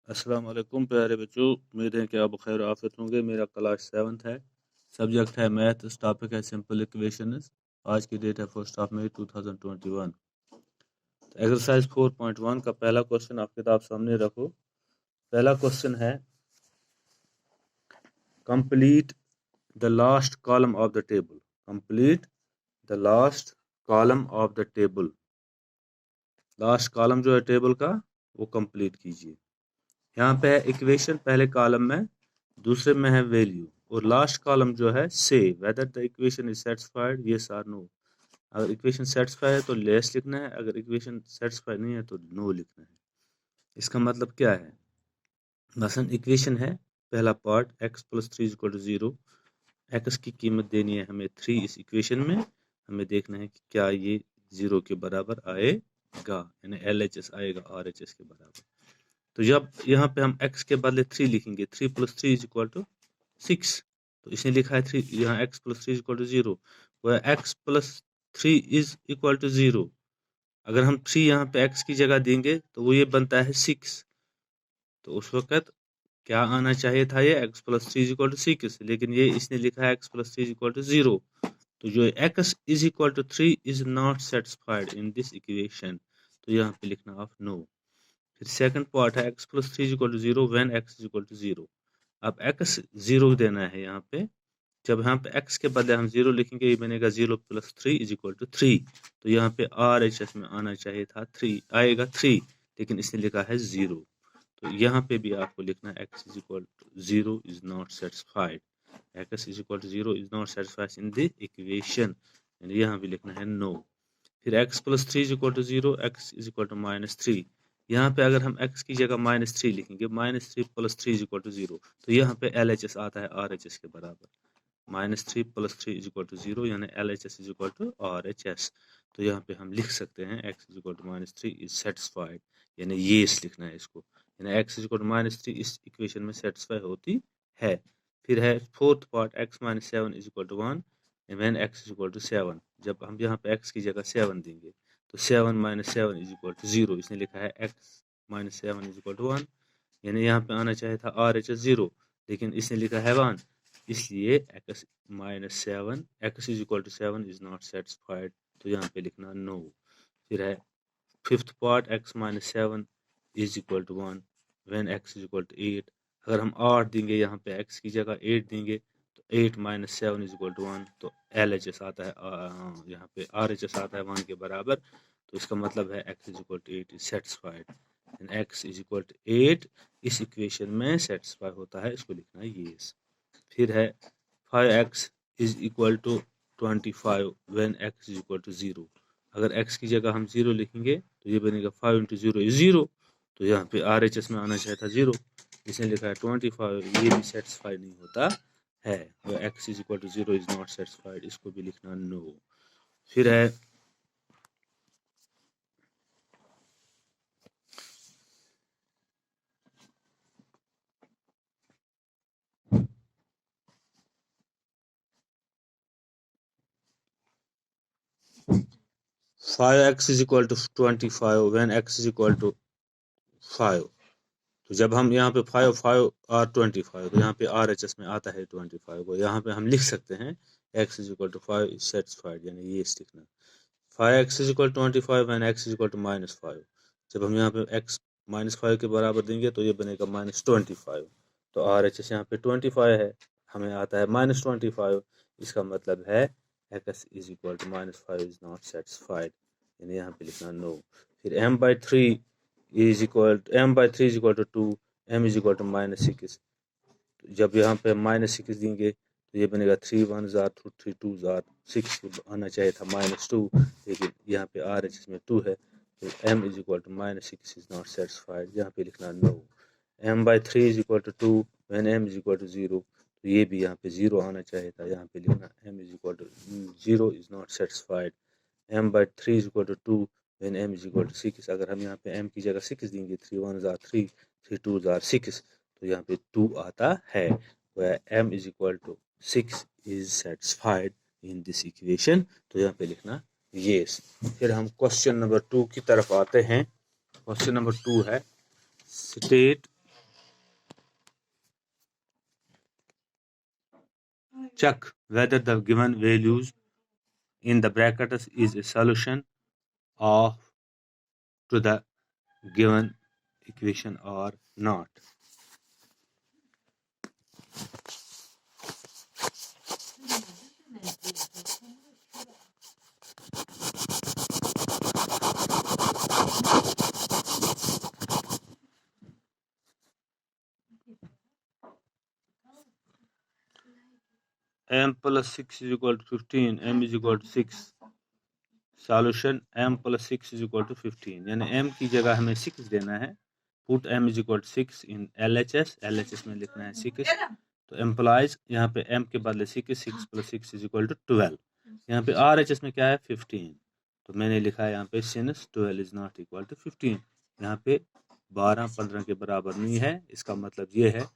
अस्सलाम वालेकुम प्यारे बच्चों, उम्मीद है कि आप खैर आफियत होंगे। मेरा क्लास 7th है, सब्जेक्ट है मैथ, टॉपिक है सिंपल इक्वेशंस। आज की डेट है 1 मई 2021। एक्सरसाइज 4.1 का पहला क्वेश्चन आप किताब सामने रखो। पहला क्वेश्चन है complete the last column of the table. Complete the last column of the table. Last column जो है टेबल का वो कंप्लीट कीजिए। यहाँ पे है इक्वेशन पहले कॉलम में, दूसरे में है वैल्यू, और लास्ट कॉलम जो है से whether the equation is satisfied, yes और नो। अगर इक्वेशन सेटिस्फाई है तो लेस लिखना है, अगर इक्वेशन सेटिस्फाई नहीं है तो नो लिखना है। इसका मतलब क्या है? मसलन इक्वेशन है पहला part x plus 3 equal to 0। X की कीमत देनी है हमें 3 इस इक्वेशन में। हमें देखना है कि क्या ये 0 के बराबर आएगा, यानी LHS आएगा RHS के बराबर। तो जब यहाँ पे हम x के बदले 3 लिखेंगे, 3 प्लस 3 इज इक्वल टू 6, तो इसने लिखा है 3, यहाँ x plus 3 is equal to 0, वह x plus 3 is equal to 0। अगर हम 3 यहाँ पे x की जगह देंगे तो वो ये बनता है 6। तो उस वक्त क्या आना चाहिए था? ये x plus 3 is equal to 6, लेकिन ये इसने लिखा है x plus 3 is equal to 0। तो जो x is equal to 3 is not satisfied in this equation, तो यहाँ पे लिखना ऑफ नो। फिर सेकंड पार्ट है x plus 3 is equal to 0 when x is equal to 0। अब x 0 देना है यहाँ पे। जब यहाँ पे x के बदले हम 0 लिखेंगे, ये बनेगा 0 प्लस 3 इज इक्वल टू 3। तो यहाँ पे RHS में आना चाहिए था 3, आएगा 3, लेकिन इसने लिखा है 0। तो यहाँ पे भी आपको लिखना है x is equal to 0 is not satisfied. x is equal to 0 is not satisfied in the equation, यानी यहाँ भी लिखना है नो। फिर x plus 3 is equal to 0, x is equal to -3। यहाँ पे अगर हम x की जगह -3 लिखेंगे, -3 प्लस 3 इज इक्वल टू 0, तो यहाँ पे LHS आता है RHS के बराबर। -3 प्लस 3 इज इक्वल टू 0, यानी LHS is equal to RHS। तो यहाँ पे हम लिख सकते हैं x is equal to -3 is satisfied, यानी ये लिखना है इसको, यानी x इज इक्वल टू -3 इस इक्वेशन में सेटिस्फाई होती है। फिर है fourth part x - 7 is equal to 1 when x is equal to 7। जब हम यहाँ पे x की जगह 7 देंगे तो 7 - 7 इज इक्वल टू 0। इसने लिखा है x - 7 इज इक्वल टू 1, यानी यहाँ पे आना चाहिए था RHS 0, लेकिन इसने लिखा है 1, इसलिए x - 7 x is equal to 7 is not satisfied, तो यहाँ पे लिखना नो। फिर है fifth part x - 7 is equal to 1 when x is equal to 8। अगर हम 8 देंगे यहाँ पे x की जगह 8 देंगे तो 8 - 7 इज इक्वल टू 1, तो LHS आता है, यहाँ पे RHS आता है 1 के बराबर। तो इसका मतलब है x is equal to 8 is satisfied, x is equal to 8 इस इक्वेशन में सेटिस्फाई होता है, इसको लिखना है ये। फिर है 5x is equal to 25 when x is equal to 0। अगर x की जगह हम 0 लिखेंगे तो ये बनेगा 5 इंटू 0 इज 0, तो यहाँ पे RHS में आना चाहिए था 0, इसने लिखा है 25, ये भी सेटिस्फाई नहीं होता है, x is equal to 0 is not satisfied, इसको भी लिखना नो। फिर है 5x is equal to 25 when x is equal to 5। तो जब हम यहाँ पे 5 5 और 25, तो यहाँ पे RHS में आता है 25 को, यहाँ पे हम लिख सकते हैं x is equal to 5 is satisfied, यानी ये लिखना 5x is equal to 25 when x is equal to -5। जब हम यहाँ पे x -5 के बराबर देंगे तो ये बनेगा -25, तो RHS यहाँ पे 25 है, हमें आता है -25, इसका मतलब है x is equal to -5 is not satisfied, यानी यहाँ पे लिखना नो। फिर m/3 is equal to m/3 is equal to 2, m is equal to -6। जब यहाँ पे -6 देंगे तो ये बनेगा 3 1 जार 3 2 जार 6 आना चाहिए था -2, लेकिन यहाँ पे RHS में 2 है, तो m is equal to -6 is not satisfied, यहाँ पे लिखना no. m/3 is equal to 2 when m is equal to 0, तो ये भी यहाँ पे 0 आना चाहिए था, यहाँ पे लिखना m is equal to 0 is not satisfied. m/3 is equal to 2 when m is equal to 6। अगर हम यहाँ पे m की जगह 6 देंगे, 3 1 जार 3 3 2 जार 6, तो यहाँ पे 2 आता है, where m is equal to 6 is satisfied in this equation, तो यहाँ पे लिखना yes। फिर हम क्वेश्चन नंबर 2 की तरफ आते हैं। क्वेश्चन नंबर 2 है state check whether the given values in the brackets is a solution of to the given equation or not. M plus 6 is equal to 15, M is equal to 6. Solution m plus 6 is equal to 15, यानी m की जगह हमें 6 देना है. Put m is equal to 6 in LHS में लिखना है 6. तो एम्प्लॉइज यहाँ पे m के बदले 6 plus 6 is equal to 12. यहाँ पे RHS में क्या है 15. तो मैंने लिखा है यहाँ पे since 12 is not equal to 15. यहाँ पे 12-15 के बराबर नहीं है. इसका मतलब ये है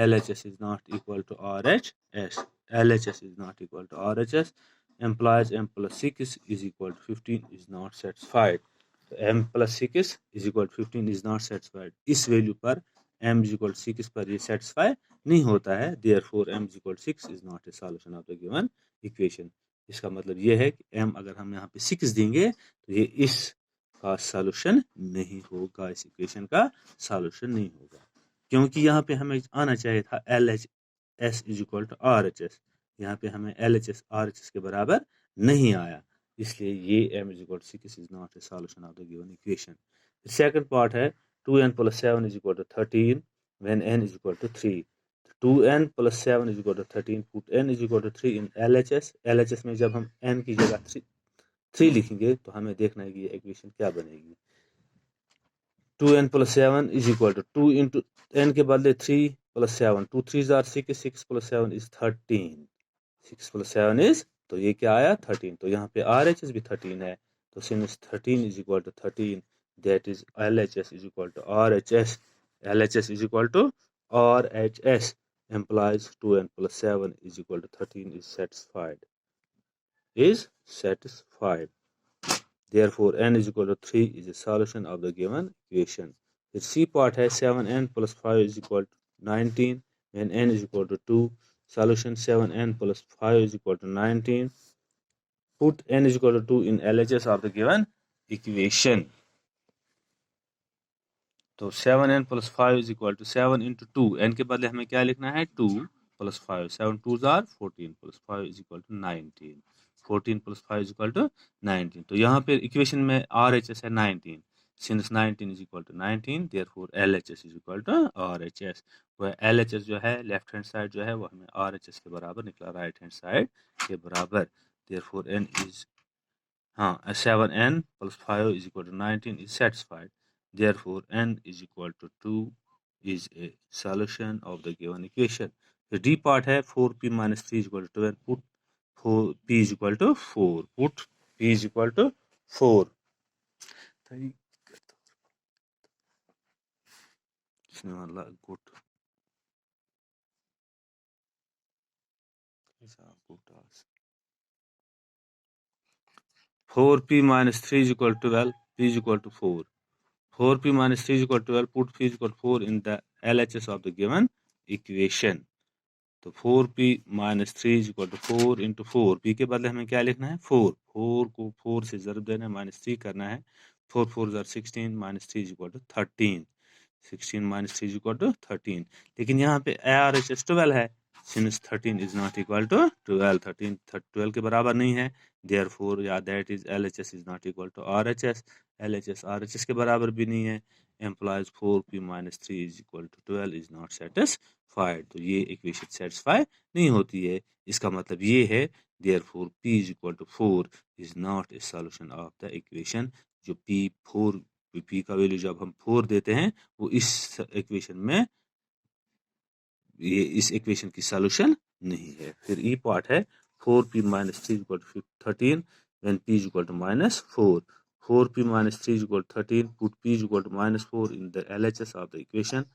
LHS is not equal to RHS. LHS is not equal to RHS. Implies m plus 6 is equal to 15 is not satisfied. तो m plus 6 is equal to 15 is not satisfied. इस वैल्यू पर m is equal to 6 पर ये satisfy नहीं होता है. Therefore m is equal to 6 is not a solution of the given equation. इसका मतलब ये है कि m अगर हम यहाँ पे 6 देंगे तो ये इस का सॉल्यूशन नहीं होगा, इस इक्वेशन का सॉल्यूशन नहीं होगा, क्योंकि यहाँ पे हमें आना चाहिए था LHS is equal to RHS. यहाँ पे हमें LHS RHS के बराबर नहीं आया, इसलिए ये m is equal to 6 is not a solution of the given equation. The second part है 2n plus 7 is equal to 13 when n is equal to 3. 2n plus 7 is equal to 13. Put n is equal to 3 in LHS. LHS में जब हम n की जगह 3 लिखेंगे तो हमें देखना है कि ये इक्वेशन क्या बनेगी. 2n plus 7 is equal to 2 into n के बदले 3 plus 7. 2 3s are 6. 6 plus 7 is 13. 6 plus 7 is, तो ये क्या आया 13. तो यहाँ पे RHS भी 13 है. तो since 13 is equal to 13, that is LHS is equal to RHS. LHS is equal to RHS implies 2n plus 7 is equal to 13 is satisfied. Is satisfied. Therefore n is equal to 3 is a solution of the given equation. The C part has 7n plus 5 is equal to 19 when n is equal to 2. Solution 7n plus 5 is equal to 19. Put n is equal to 2 in LHS of the given equation. तो 7n plus 5 is equal to 7 into 2. n के बदले हमें क्या लिखना है 2 plus 5. 7 2s are 14 plus 5 is equal to 19. 14 plus 5 is equal to 19. तो यहाँ पे इक्वेशन में RHS है 19. Since 19 is equal to 19, therefore LHS is equal to RHS. वह LHS जो है लेफ्ट हैंड साइड जो है वो हमें RHS के बराबर निकला, राइट हैंड साइड के बराबर. Therefore n is 7n plus 5 is equal to 19 is satisfied. Therefore n is equal to 2 is a solution of the given equation. The D part है 4p minus 3 is equal to 12. Put 4p is equal to 4. Put p is equal to 4. Good. 4p minus 3 is equal to 12. P is equal to 4. 4p minus 3 is equal to 12. Put p is equal to 4 in the LHS of the given equation. तो 4p minus 3 is equal to 4 into 4. p के बदले हमें क्या लिखना है 4. 4 को 4 से ज़रूर देना है, minus 3 करना है. 4 4s are 16 minus 3 is equal to 13. 16 minus 3 is equal to 13. लेकिन यहाँ पे RHS 12 है. Since 13 is not equal to 12. 13 12 के बराबर नहीं है. Therefore that is LHS is not equal to RHS. LHS RHS के बराबर भी नहीं है. Implies 4p minus 3 is equal to 12 is not satisfied. तो ये इक्वेशन सेटिस्फाई नहीं होती है. इसका मतलब ये है therefore p is equal to 4 is not a solution of the equation. जो p का वैल्यू जब हम 4 देते हैं वो इस इक्वेशन में ये इस इक्वेशन की सॉल्यूशन नहीं है. फिर ई पार्ट है 4p minus 3 is equal to 13 when p is equal to minus 4. 4p minus 3 is equal to 13. Put p is equal to minus 4 in the LHS of the equation.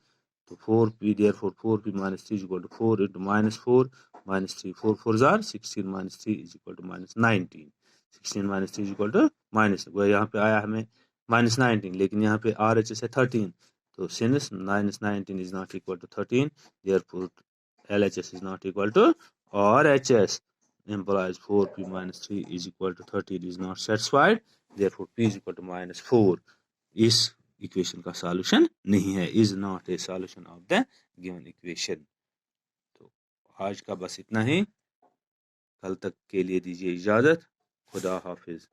So 4p, therefore 4p minus 3 is equal to 4 into minus 4 minus 3. 4 4s are 16 minus 3 is equal to minus 19. 16 minus 3 is equal to minus. यहाँ पे आया हमें minus 19, लेकिन यहाँ पे RHS है 13. So since minus 19 is not equal to 13, therefore LHS is not equal to or HS implies 4p minus 3 is equal to 13 is not satisfied, therefore p is equal to minus 4 इस equation का solution नहीं है, is not a solution of the given equation. तो आज का बस इतना ही, कल तक के लिए दीजिए इजाजत, खुदा हाफिज।